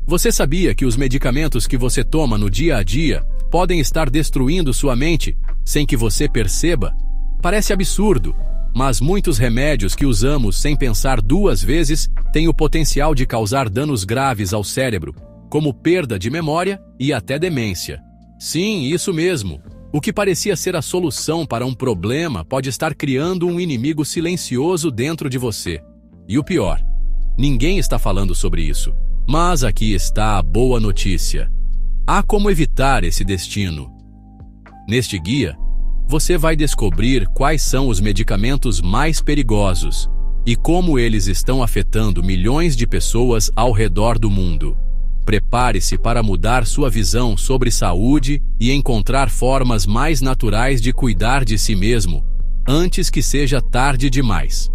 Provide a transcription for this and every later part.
Você sabia que os medicamentos que você toma no dia a dia podem estar destruindo sua mente sem que você perceba? Parece absurdo, mas muitos remédios que usamos sem pensar duas vezes têm o potencial de causar danos graves ao cérebro, como perda de memória e até demência. Sim, isso mesmo. O que parecia ser a solução para um problema pode estar criando um inimigo silencioso dentro de você. E o pior, ninguém está falando sobre isso. Mas aqui está a boa notícia. Há como evitar esse destino. Neste guia, você vai descobrir quais são os medicamentos mais perigosos e como eles estão afetando milhões de pessoas ao redor do mundo. Prepare-se para mudar sua visão sobre saúde e encontrar formas mais naturais de cuidar de si mesmo, antes que seja tarde demais.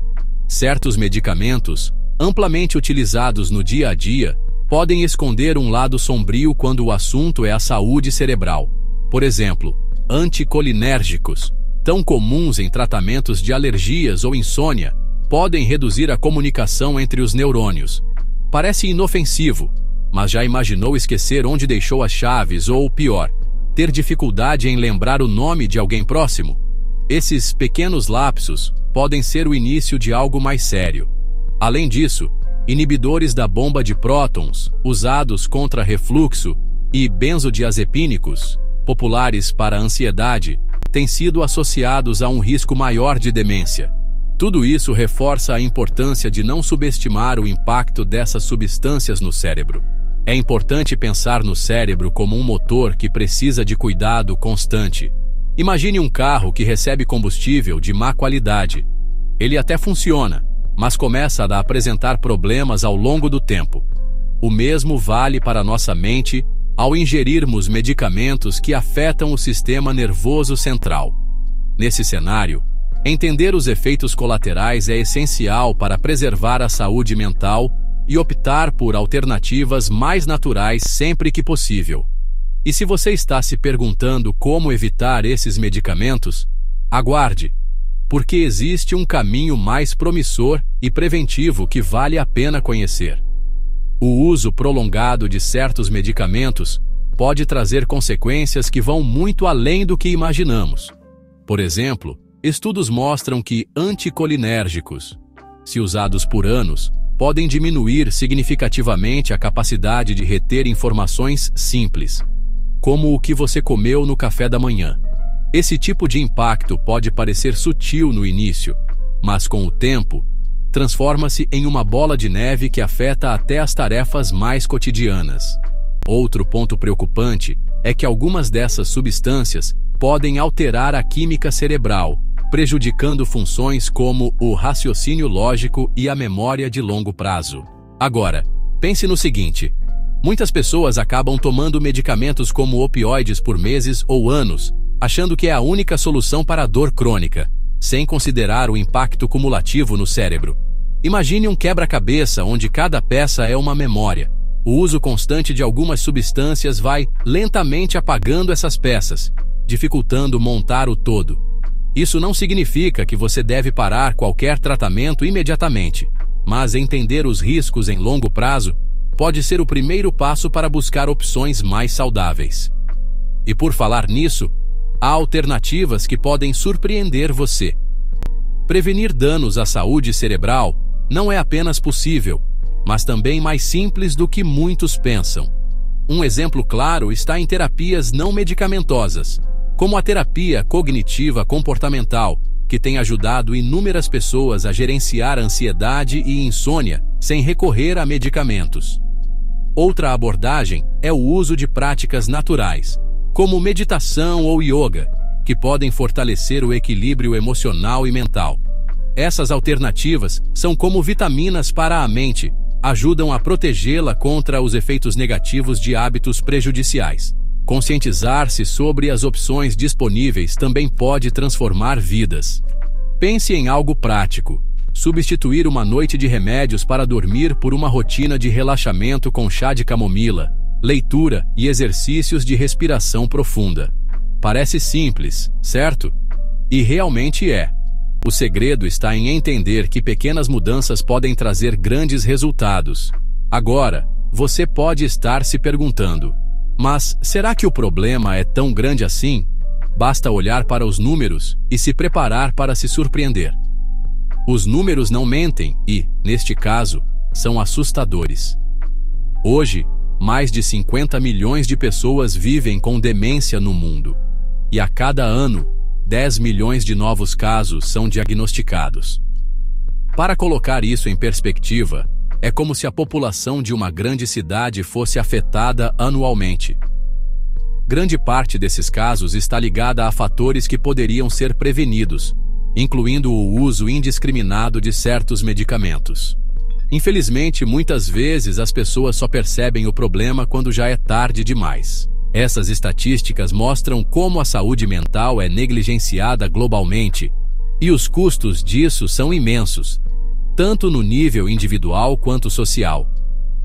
Certos medicamentos, amplamente utilizados no dia a dia, podem esconder um lado sombrio quando o assunto é a saúde cerebral. Por exemplo, anticolinérgicos, tão comuns em tratamentos de alergias ou insônia, podem reduzir a comunicação entre os neurônios. Parece inofensivo, mas já imaginou esquecer onde deixou as chaves ou, pior, ter dificuldade em lembrar o nome de alguém próximo? Esses pequenos lapsos podem ser o início de algo mais sério. Além disso, inibidores da bomba de prótons, usados contra refluxo, e benzodiazepínicos, populares para a ansiedade, têm sido associados a um risco maior de demência. Tudo isso reforça a importância de não subestimar o impacto dessas substâncias no cérebro. É importante pensar no cérebro como um motor que precisa de cuidado constante. Imagine um carro que recebe combustível de má qualidade. Ele até funciona, mas começa a apresentar problemas ao longo do tempo. O mesmo vale para nossa mente ao ingerirmos medicamentos que afetam o sistema nervoso central. Nesse cenário, entender os efeitos colaterais é essencial para preservar a saúde mental e optar por alternativas mais naturais sempre que possível. E se você está se perguntando como evitar esses medicamentos, aguarde, porque existe um caminho mais promissor e preventivo que vale a pena conhecer. O uso prolongado de certos medicamentos pode trazer consequências que vão muito além do que imaginamos. Por exemplo, estudos mostram que anticolinérgicos, se usados por anos, podem diminuir significativamente a capacidade de reter informações simples, como o que você comeu no café da manhã. Esse tipo de impacto pode parecer sutil no início, mas com o tempo, transforma-se em uma bola de neve que afeta até as tarefas mais cotidianas. Outro ponto preocupante é que algumas dessas substâncias podem alterar a química cerebral, prejudicando funções como o raciocínio lógico e a memória de longo prazo. Agora, pense no seguinte: muitas pessoas acabam tomando medicamentos como opioides por meses ou anos, achando que é a única solução para a dor crônica, sem considerar o impacto cumulativo no cérebro. Imagine um quebra-cabeça onde cada peça é uma memória. O uso constante de algumas substâncias vai lentamente apagando essas peças, dificultando montar o todo. Isso não significa que você deve parar qualquer tratamento imediatamente, mas entender os riscos em longo prazo pode ser o primeiro passo para buscar opções mais saudáveis. E por falar nisso, há alternativas que podem surpreender você. Prevenir danos à saúde cerebral não é apenas possível, mas também mais simples do que muitos pensam. Um exemplo claro está em terapias não medicamentosas, como a terapia cognitiva comportamental, que tem ajudado inúmeras pessoas a gerenciar ansiedade e insônia sem recorrer a medicamentos. Outra abordagem é o uso de práticas naturais, como meditação ou yoga, que podem fortalecer o equilíbrio emocional e mental. Essas alternativas são como vitaminas para a mente, ajudam a protegê-la contra os efeitos negativos de hábitos prejudiciais. Conscientizar-se sobre as opções disponíveis também pode transformar vidas. Pense em algo prático: substituir uma noite de remédios para dormir por uma rotina de relaxamento com chá de camomila, leitura e exercícios de respiração profunda. Parece simples, certo? E realmente é. O segredo está em entender que pequenas mudanças podem trazer grandes resultados. Agora, Você pode estar se perguntando: mas será que o problema é tão grande assim? Basta olhar para os números e se preparar para se surpreender. Os números não mentem e, neste caso, são assustadores. Hoje, mais de 50 milhões de pessoas vivem com demência no mundo. E a cada ano, 10 milhões de novos casos são diagnosticados. Para colocar isso em perspectiva, é como se a população de uma grande cidade fosse afetada anualmente. Grande parte desses casos está ligada a fatores que poderiam ser prevenidos, incluindo o uso indiscriminado de certos medicamentos. Infelizmente, muitas vezes as pessoas só percebem o problema quando já é tarde demais. Essas estatísticas mostram como a saúde mental é negligenciada globalmente, e os custos disso são imensos, tanto no nível individual quanto social.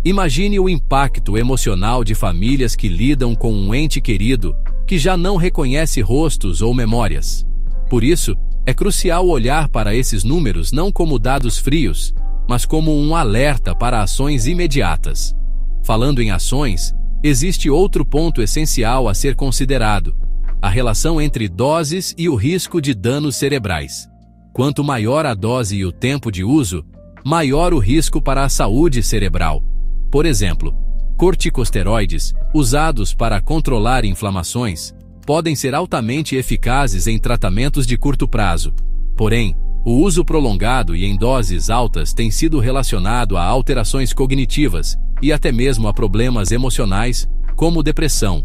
Imagine o impacto emocional de famílias que lidam com um ente querido que já não reconhece rostos ou memórias. Por isso, é crucial olhar para esses números não como dados frios, mas como um alerta para ações imediatas. Falando em ações, existe outro ponto essencial a ser considerado: a relação entre doses e o risco de danos cerebrais. Quanto maior a dose e o tempo de uso, maior o risco para a saúde cerebral. Por exemplo, corticosteroides, usados para controlar inflamações, podem ser altamente eficazes em tratamentos de curto prazo. Porém, o uso prolongado e em doses altas tem sido relacionado a alterações cognitivas e até mesmo a problemas emocionais, como depressão.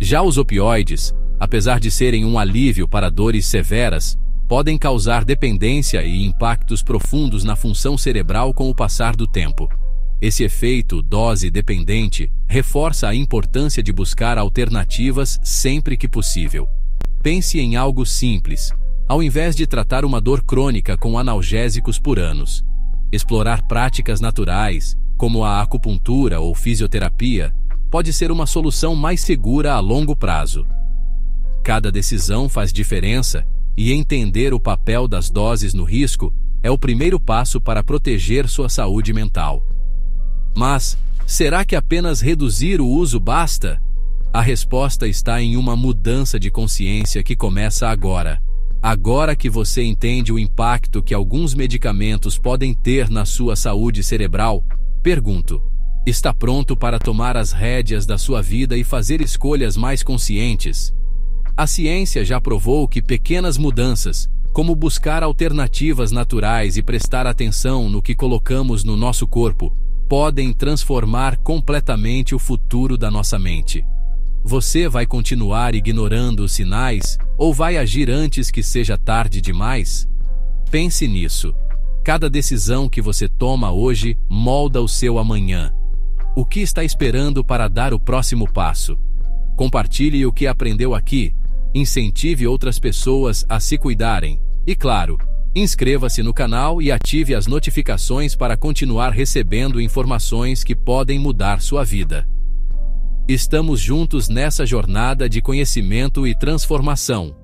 Já os opioides, apesar de serem um alívio para dores severas, podem causar dependência e impactos profundos na função cerebral com o passar do tempo. Esse efeito dose-dependente reforça a importância de buscar alternativas sempre que possível. Pense em algo simples. Ao invés de tratar uma dor crônica com analgésicos por anos, explorar práticas naturais, como a acupuntura ou fisioterapia, pode ser uma solução mais segura a longo prazo. Cada decisão faz diferença, e entender o papel das doses no risco é o primeiro passo para proteger sua saúde mental. Mas, será que apenas reduzir o uso basta? A resposta está em uma mudança de consciência que começa agora. Agora que você entende o impacto que alguns medicamentos podem ter na sua saúde cerebral, pergunto: está pronto para tomar as rédeas da sua vida e fazer escolhas mais conscientes? A ciência já provou que pequenas mudanças, como buscar alternativas naturais e prestar atenção no que colocamos no nosso corpo, podem transformar completamente o futuro da nossa mente. Você vai continuar ignorando os sinais ou vai agir antes que seja tarde demais? Pense nisso. Cada decisão que você toma hoje molda o seu amanhã. O que está esperando para dar o próximo passo? Compartilhe o que aprendeu aqui, incentive outras pessoas a se cuidarem e, claro, inscreva-se no canal e ative as notificações para continuar recebendo informações que podem mudar sua vida. Estamos juntos nessa jornada de conhecimento e transformação.